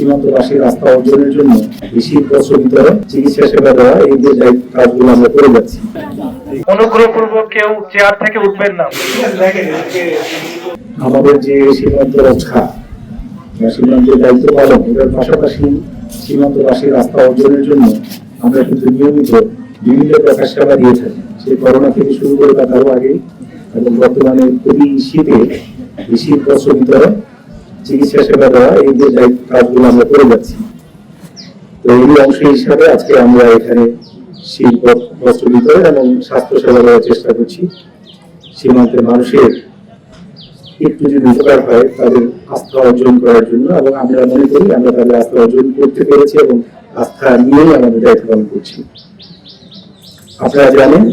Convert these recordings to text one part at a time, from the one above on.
সীমান্তবাসীর আস্থা অর্জনের জন্য বেশির বছর ভিতরে চিকিৎসা সেবা দেওয়া এই যে কাজগুলো আমরা করে যাচ্ছি। অনুগ্রহপূর্বক কেউ চেয়ার থেকে উঠবেন না। আমাদের যে সীমান্ত রক্ষা সীমান্তের দায়িত্ব পালন এটার পাশাপাশি সীমান্তবাসীর আস্থা অর্জনের জন্য আমরা কিন্তু নিয়মিত বিভিন্ন প্রকার সেবা দিয়ে থাকি। সেই করোনা থেকে শুরু করে তারও আগে এবং বর্তমানে খুবই শীতে বেশির বছর ভিতরে চিকিৎসা সেবা দেওয়া এই যে কাজগুলো আমরা করে যাচ্ছি। তো এই অংশ হিসাবে আজকে আমরা এখানে শিল্প বস্ত্র বিতরণ এবং স্বাস্থ্য সেবা দেওয়ার চেষ্টা করছি। সীমান্তের মানুষের একটু যদি উপকার হয় তাদের আস্থা অর্জন করার জন্য, এবং আমরা মনে করি আমরা তাদের আস্থা অর্জন করতে পেরেছি এবং আস্থা নিয়েই আমাদের দায়িত্ব পালন করছি। আপনারা জানেন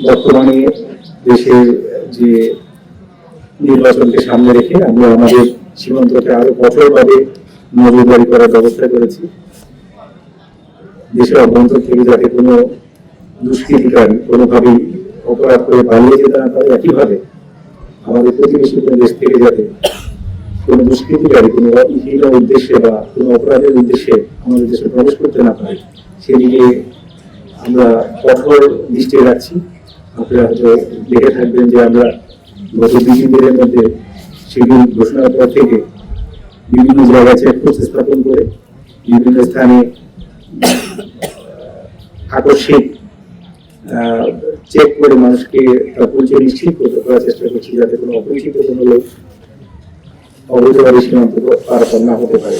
বর্তমানে দেশে যে নির্বাচনকে সামনে রেখে আমরা আমাদের সীমান্তকে আরো কঠোরভাবে নজরদারি করার ব্যবস্থা করেছি। দেশের অভ্যন্তর থেকে যাতে কোনো দুষ্কৃতিকারী কোনোভাবেই অপরাধ করে পালিয়ে যেতে না পারে, একইভাবে আমাদের প্রতিবেশী কোনো দেশ থেকে যাতে কোনো দুষ্কৃতিকারী কোনো হীন উদ্দেশ্যে বা কোনো অপরাধের উদ্দেশ্যে আমাদের দেশে প্রবেশ করতে না পারে সেদিকে আমরা কঠোর দৃষ্টি রাখছি। আপনারা হয়তো দেখে থাকবেন যে আমরা গত 2 দিনের মধ্যে শিডিউল ঘোষণার পর থেকে বিভিন্ন জায়গায় চেকপোস্ট স্থাপন করে বিভিন্ন স্থানে আকস্মিক চেক করে মানুষকে তার পরিচয় নিশ্চিত করতে করার চেষ্টা করছি, যাতে কোনো অপরিচিত কোনো লোক অবৈধভাবে সীমান্ত পারাপার না হতে পারে।